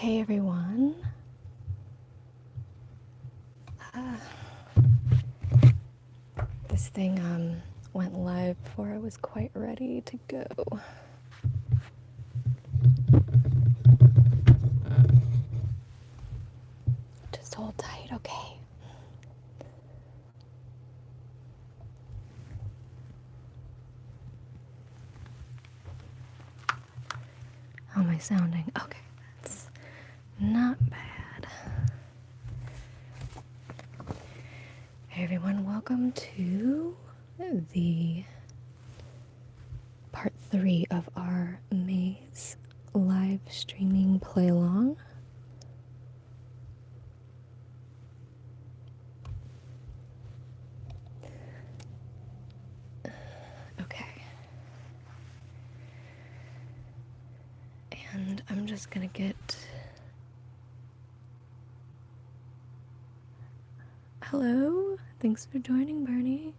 Hey everyone. This thing went live before I was quite ready to go. Just hold tight, okay? How am I sounding? Okay, that's not bad. Hey everyone, welcome to the part 3 of our Maze live streaming play along. Okay. And I'm just gonna get... Hello? Thanks for joining, Bernie.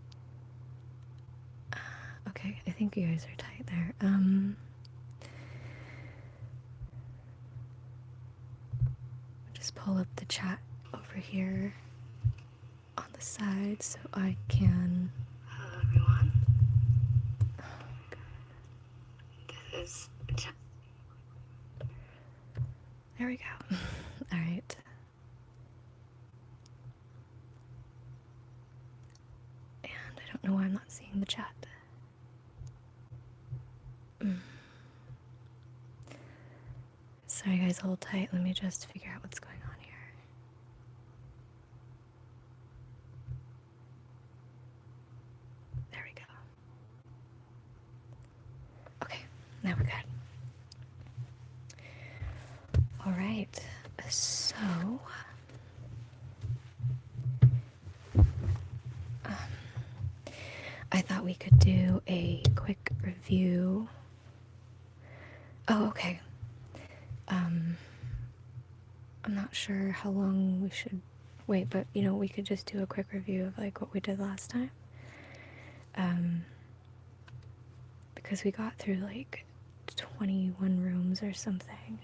Okay, I think you guys are tight there. Just pull up the chat over here on the side so I can... Hello everyone. Oh my god. This is... There we go. Alright. And I don't know why I'm not seeing the chat. Sorry guys, hold tight. Let me just figure out what's going on here. There we go. Okay, now we're good. Alright, so... I thought we could do a quick review. Oh, okay. I'm not sure how long we should wait, but you know, we could just do a quick review of like what we did last time. Because we got through like 21 rooms or something.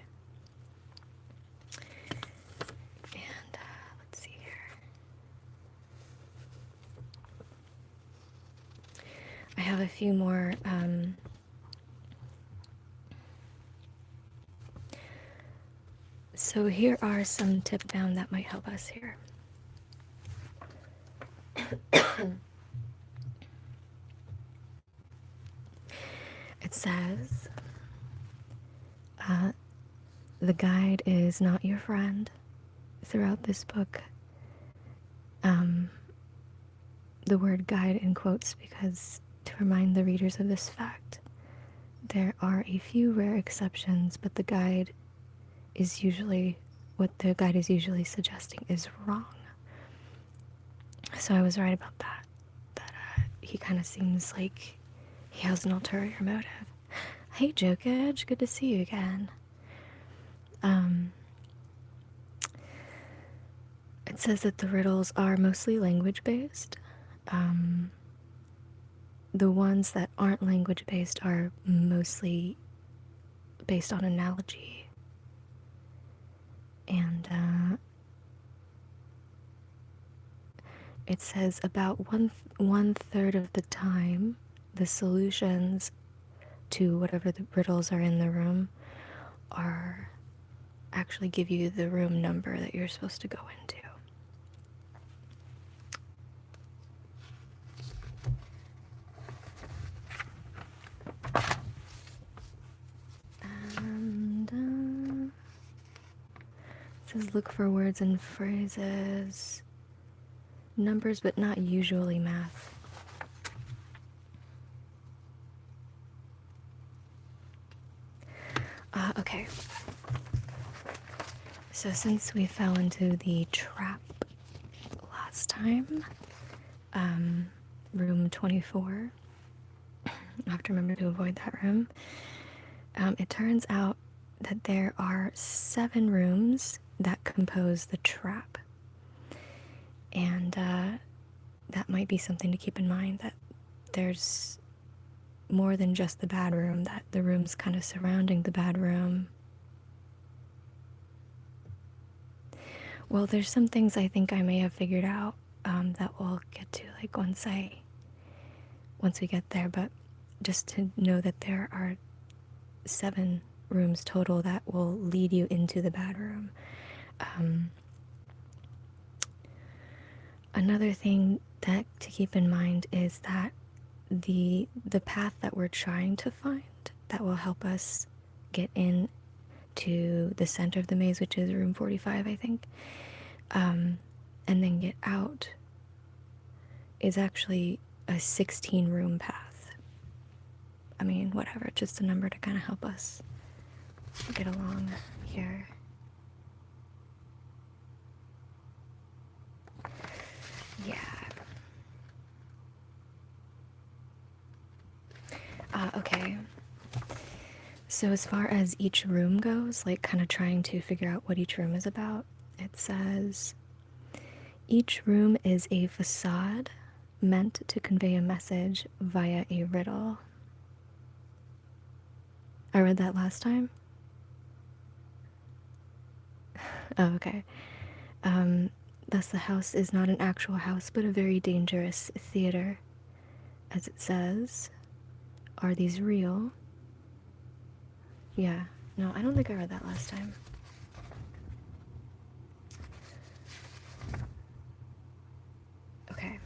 And let's see here. I have a few more so here are some tips down that might help us here. It says the guide is not your friend throughout this book. The word guide in quotes because to remind the readers of this fact, there are a few rare exceptions, but the guide is usually what the guide is usually suggesting is wrong. So I was right about that. That he kind of seems like he has an ulterior motive. Hey, Jokage, good to see you again. It says that the riddles are mostly language-based. The ones that aren't language-based are mostly based on analogy. And it says about one third of the time, the solutions to whatever the riddles are in the room are actually give you the room number that you're supposed to go into. And it says look for words and phrases, numbers but not usually math. Okay. So since we fell into the trap last time, room 24, I have to remember to avoid that room. It turns out that there are 7 rooms that compose the trap. And that might be something to keep in mind, that there's more than just the bad room, that the rooms kind of surrounding the bad room Well, there's some things I think I may have figured out that we'll get to like once we get there. But just to know that there are 7 rooms total that will lead you into the bedroom. Um, Another thing that to keep in mind is that the path that we're trying to find that will help us get in to the center of the maze, which is room 45, I think, and then get out, is actually a 16 room path. I mean, whatever, just a number to kind of help us get along here. Yeah. Okay. So, as far as each room goes, like kind of trying to figure out what each room is about, it says each room is a facade meant to convey a message via a riddle. I read that last time. Oh, okay. Thus, the house is not an actual house, but a very dangerous theater. As it says, are these real? Yeah. No, I don't think I read that last time. Okay.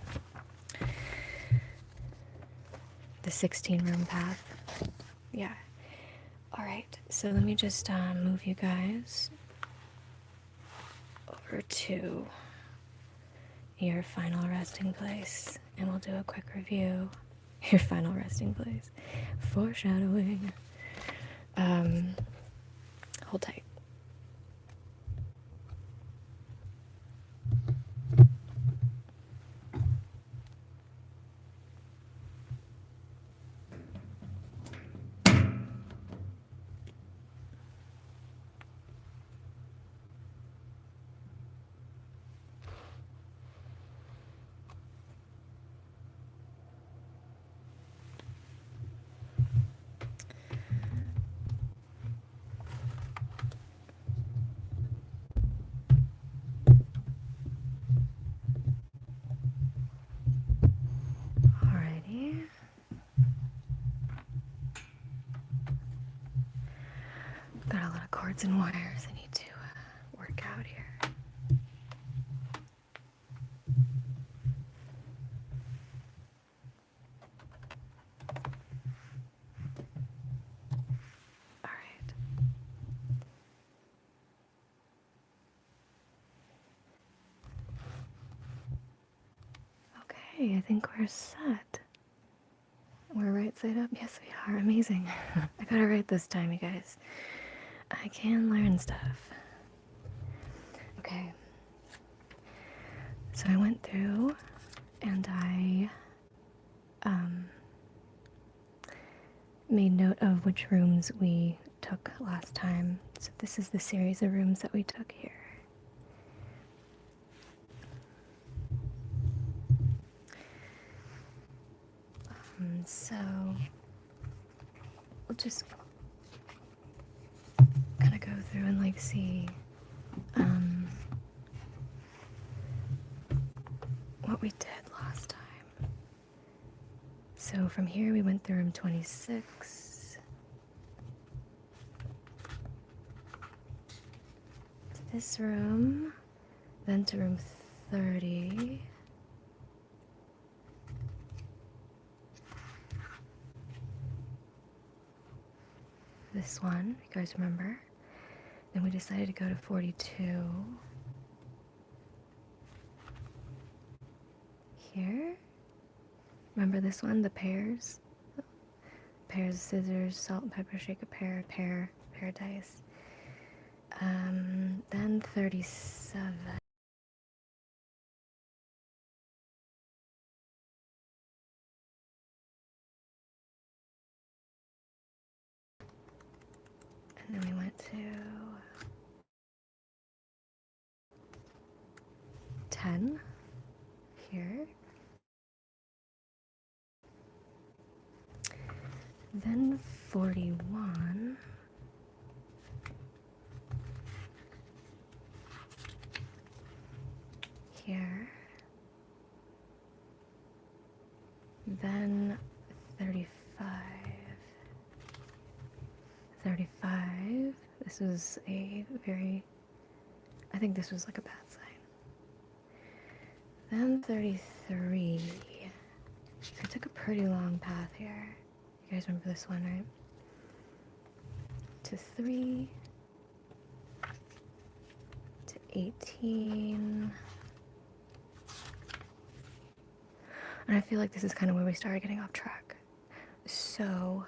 The 16 room path. Yeah. Alright, so let me just move you guys over to your final resting place, and we'll do a quick review. Your final resting place. Foreshadowing. Hold tight. Alrighty. Got a lot of cords and wires I need to work out here. Alright. Okay, I think we're set. We're right side up? Yes, we are. Amazing. I got it right this time, you guys. I can learn stuff. Okay. So I went through and I made note of which rooms we took last time. So this is the series of rooms that we took here. So we'll just kind of go through and like see what we did last time. So from here we went through room 26 to this room, then to room 30. This one, you guys remember? Then we decided to go to 42. Here. Remember this one, the pears? Pears, scissors, salt and pepper, shake a pear dice. Then 37. And then we went to 10 here. Then 41. here. Then 35. 35. This was a very, I think this was like a bad sign. Then 33. I took a pretty long path here. You guys remember this one, right? To 3. To 18. And I feel like this is kind of where we started getting off track. So,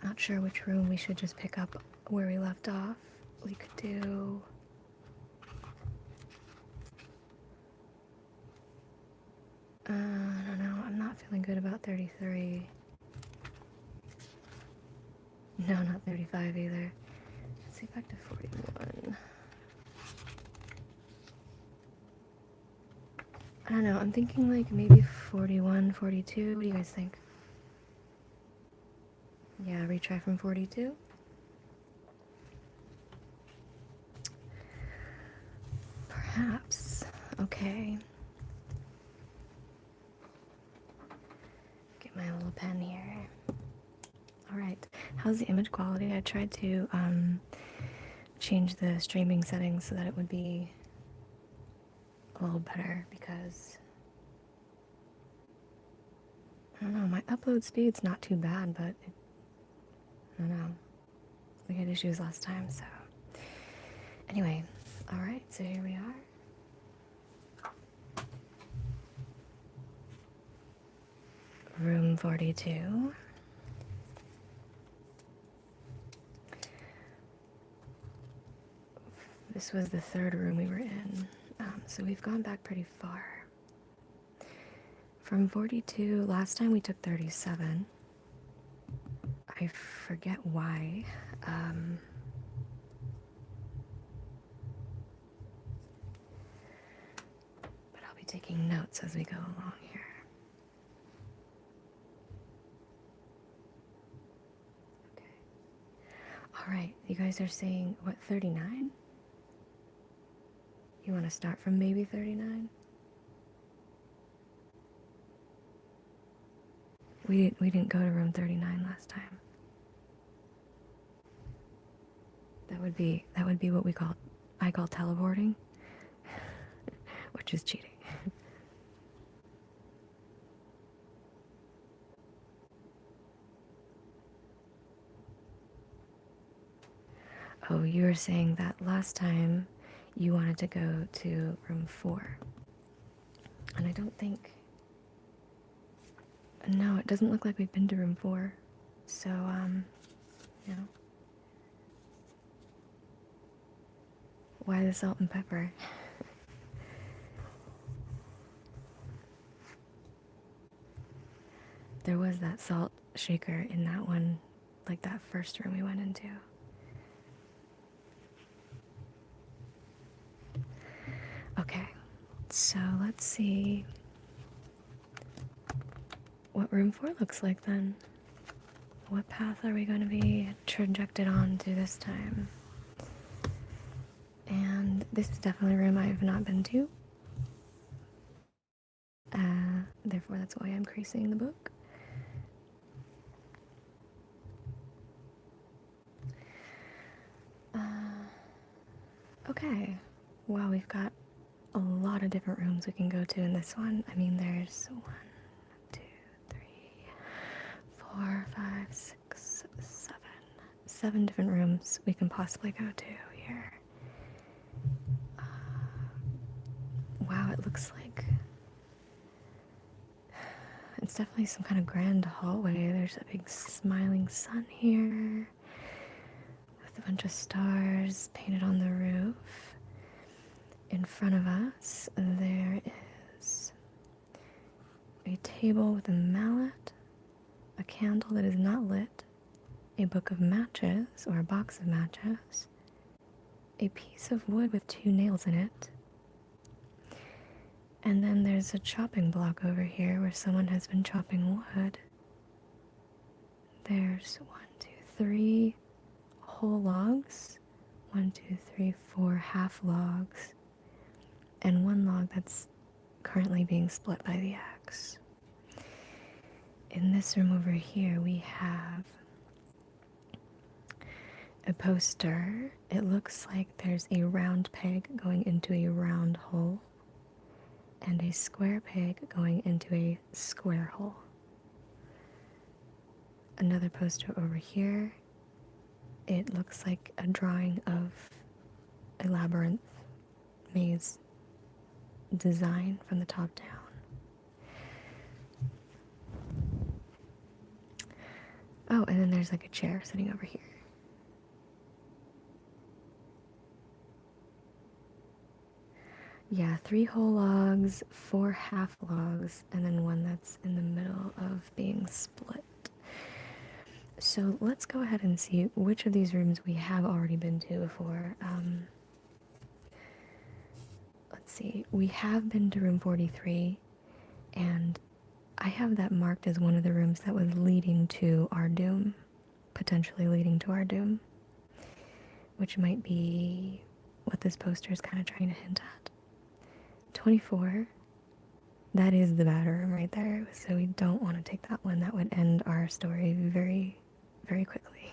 not sure which room we should just pick up where we left off. We could do... I don't know. I'm not feeling good about 33. No, not 35 either. Let's see, back to 41. I don't know. I'm thinking like maybe 41, 42. What do you guys think? Yeah, retry from 42. Perhaps. Okay. Get my little pen here. Alright. How's the image quality? I tried to change the streaming settings so that it would be a little better because I don't know, my upload speed's not too bad, but I don't know. We had issues last time, so anyway, alright, so here we are. Room 42. This was the third room we were in, so we've gone back pretty far. From 42, last time we took 37. I forget why. But I'll be taking notes as we go along here. Okay. Alright, you guys are saying, what, 39? You want to start from maybe 39? We didn't go to room 39 last time. That would be what I call teleporting, which is cheating. Oh, you were saying that last time you wanted to go to room 4. And I don't think... No, it doesn't look like we've been to room 4. So, you know. Why the salt and pepper? There was that salt shaker in that one, like that first room we went into. Okay, so let's see what room 4 looks like then. What path are we going to be trajected on to this time? And this is definitely a room I have not been to. Therefore, that's why I'm creasing the book. Okay. Wow, we've got a lot of different rooms we can go to in this one. I mean, there's 1, 2, 3, 4, 5, 6, 7. 7 different rooms we can possibly go to here. Wow, it looks like it's definitely some kind of grand hallway. There's a big smiling sun here with a bunch of stars painted on the roof. In front of us, there is a table with a mallet, a candle that is not lit, a book of matches, or a box of matches, a piece of wood with 2 nails in it, and then there's a chopping block over here where someone has been chopping wood. There's 1, 2, 3 whole logs, 1, 2, 3, 4 half logs, and one log that's currently being split by the axe. In this room over here, we have a poster. It looks like there's a round peg going into a round hole and a square peg going into a square hole. Another poster over here. It looks like a drawing of a labyrinth maze design from the top down. Oh, and then there's like a chair sitting over here. Yeah, 3 whole logs, 4 half logs, and then one that's in the middle of being split. So let's go ahead and see which of these rooms we have already been to before. Let's see, we have been to room 43, and I have that marked as one of the rooms that was leading to our doom, potentially leading to our doom, which might be what this poster is kind of trying to hint at. 24, that is the bad room right there, so we don't want to take that one. That would end our story very, very quickly.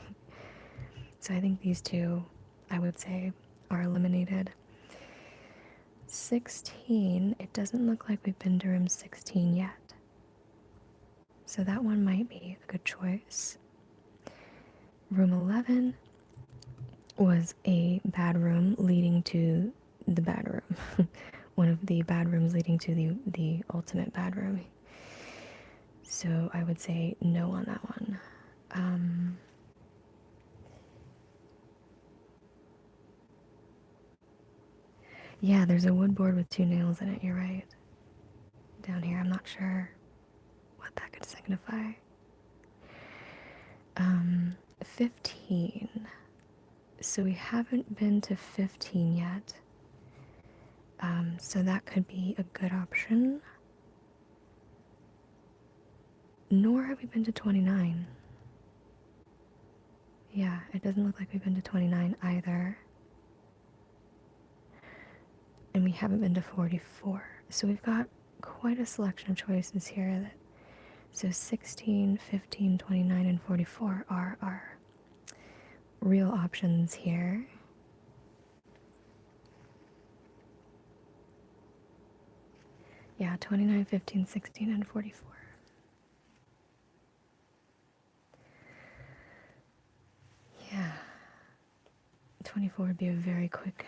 So I think these two, I would say, are eliminated. 16, it doesn't look like we've been to room 16 yet. So that one might be a good choice. Room 11 was a bad room leading to the bad room. One of the bad rooms leading to the ultimate bad room. So I would say no on that one. Yeah, there's a wood board with 2 nails in it, you're right. Down here, I'm not sure what that could signify. 15. So we haven't been to 15 yet. So that could be a good option. Nor have we been to 29. Yeah, it doesn't look like we've been to 29 either. And we haven't been to 44. So we've got quite a selection of choices here. So 16, 15, 29, and 44 are our real options here. Yeah, 29, 15, 16, and 44. Yeah. 24 would be a very quick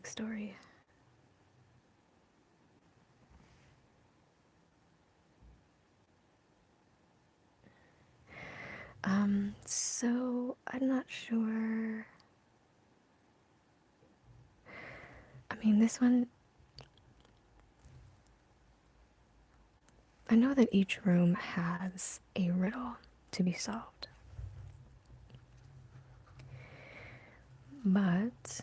story. So I'm not sure. I mean, this one, I know that each room has a riddle to be solved. But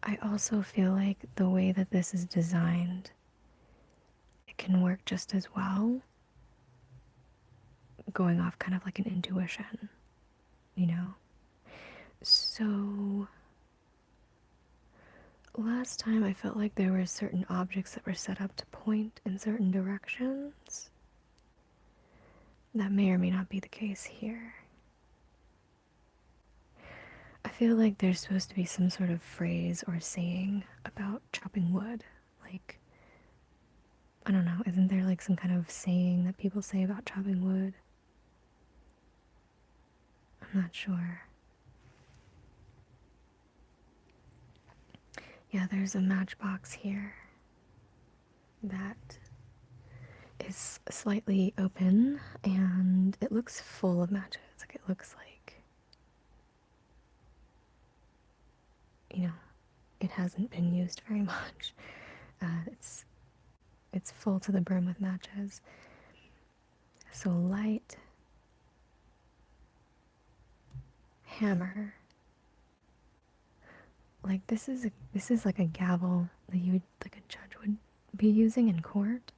I also feel like the way that this is designed, it can work just as well, going off kind of like an intuition, you know? So last time I felt like there were certain objects that were set up to point in certain directions. That may or may not be the case here. I feel like there's supposed to be some sort of phrase or saying about chopping wood. Like, I don't know, isn't there like some kind of saying that people say about chopping wood? I'm not sure. Yeah, there's a matchbox here that is slightly open and it looks full of matches. Like, it looks like, you know, it hasn't been used very much. It's full to the brim with matches. So light, hammer. Like, this is like a gavel that you would, like, a judge would be using in court.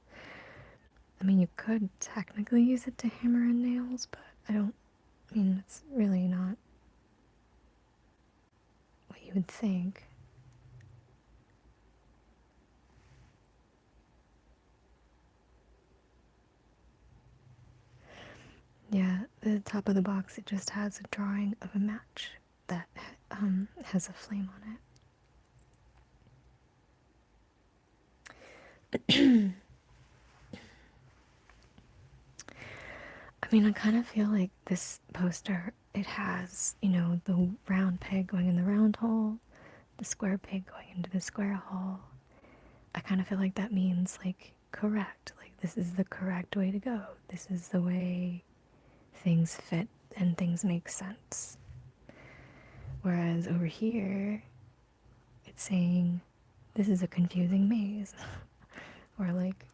I mean, you could technically use it to hammer in nails, but I mean, it's really not what you would think. the top of the box, it just has a drawing of a match that has a flame on it. I mean, I kind of feel like this poster, it has, you know, the round peg going in the round hole, the square peg going into the square hole. I kind of feel like that means, like, correct. Like, this is the correct way to go. This is the way things fit and things make sense. Whereas over here, it's saying, this is a confusing maze. Or, like,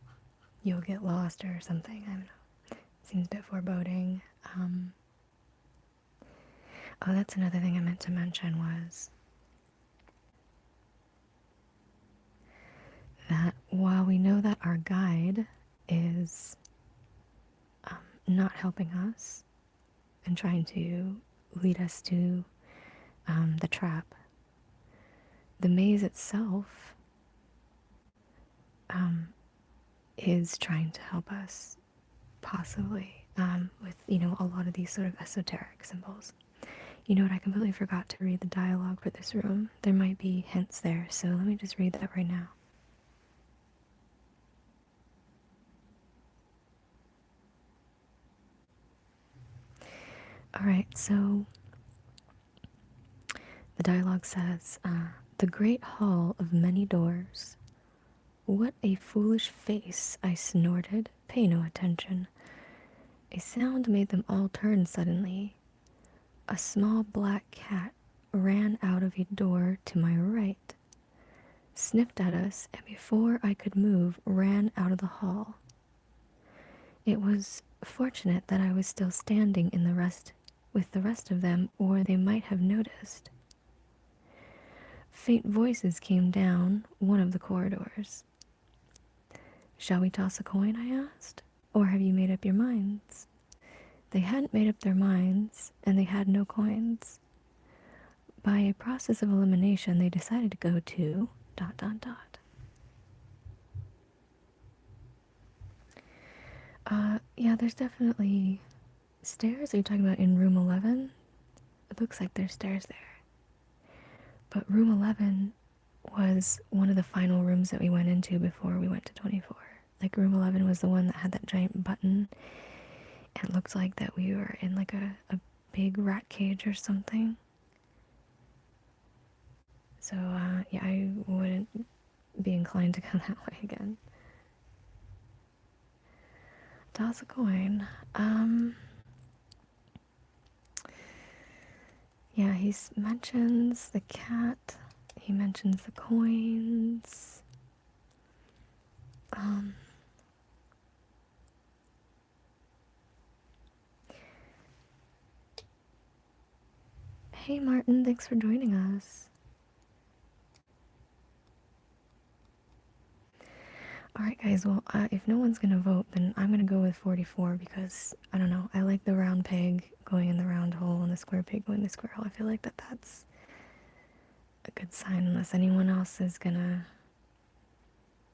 you'll get lost or something. I don't know. Seems a bit foreboding. Oh, that's another thing I meant to mention was that while we know that our guide is not helping us and trying to lead us to the trap, the maze itself is trying to help us, possibly, with, you know, a lot of these sort of esoteric symbols. You know what? I completely forgot to read the dialogue for this room. There might be hints there, so let me just read that right now. Alright, so the dialogue says, the great hall of many doors. What a foolish face, I snorted. Pay no attention. A sound made them all turn suddenly. A small black cat ran out of a door to my right, sniffed at us, and before I could move, ran out of the hall. It was fortunate that I was still standing with the rest of them, or they might have noticed. Faint voices came down one of the corridors. Shall we toss a coin? I asked. Or have you made up your minds? They hadn't made up their minds, and they had no coins. By a process of elimination, they decided to go to ... Yeah, there's definitely stairs. Are you talking about in room 11? It looks like there's stairs there. But room 11 was one of the final rooms that we went into before we went to 24. Like, room 11 was the one that had that giant button. It looked like that we were in like a big rat cage or something. So, yeah, I wouldn't be inclined to go that way again. Toss a coin. Yeah, he mentions the cat. He mentions the coins. Hey Martin, thanks for joining us. Alright guys, well, if no one's gonna vote, then I'm gonna go with 44 because, I don't know, I like the round peg going in the round hole and the square peg going in the square hole. I feel like that's a good sign unless anyone else is gonna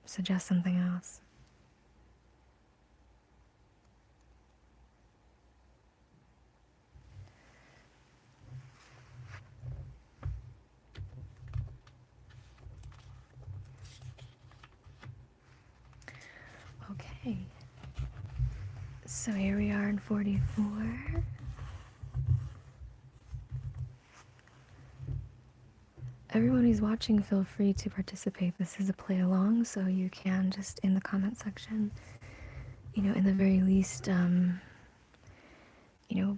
suggest something else. Okay. So here we are in 44. Everyone who's watching, feel free to participate. This is a play along, so you can just in the comment section, you know, in the very least, you know,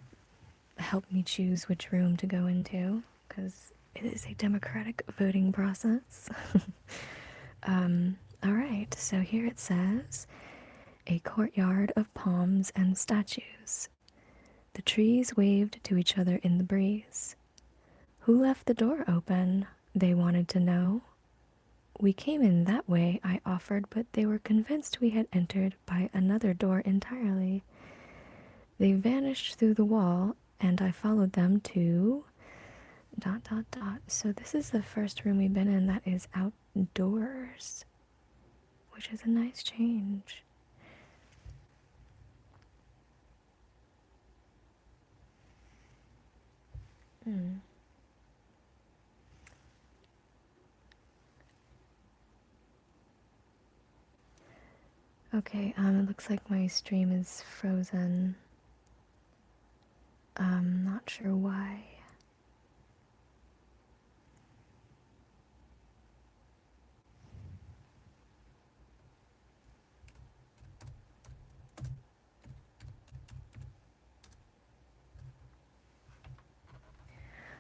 help me choose which room to go into, because it is a democratic voting process. Alright, so here it says, a courtyard of palms and statues. The trees waved to each other in the breeze. Who left the door open? They wanted to know. We came in that way, I offered, but they were convinced we had entered by another door entirely. They vanished through the wall, and I followed them to ... So this is the first room we've been in that is outdoors, which is a nice change. Hmm. Okay, it looks like my stream is frozen. Not sure why.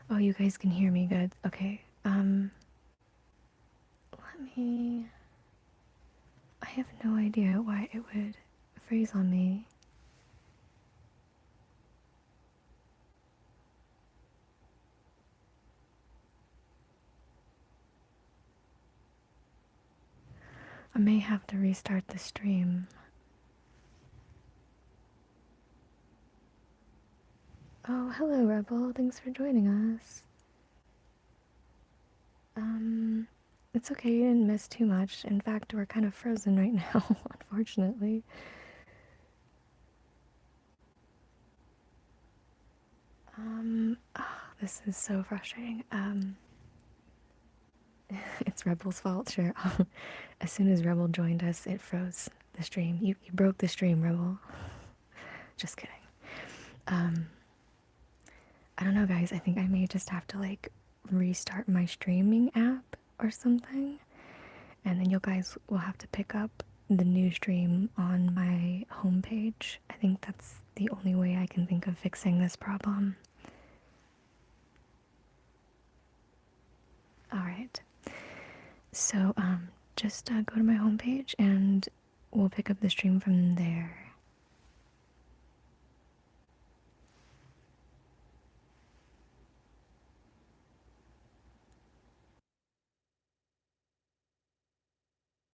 Oh, you guys can hear me good. Okay. Let me. I have no idea why it would freeze on me. I may have to restart the stream. Oh, hello, Rebel. Thanks for joining us. It's okay, you didn't miss too much. In fact, we're kind of frozen right now, unfortunately. Oh, this is so frustrating. It's Rebel's fault, sure. As soon as Rebel joined us, it froze the stream. You broke the stream, Rebel. Just kidding. Um, I don't know, guys. I think I may just have to like restart my streaming app or something, and then you guys will have to pick up the new stream on my homepage. I think that's the only way I can think of fixing this problem. All right. So just go to my homepage and we'll pick up the stream from there.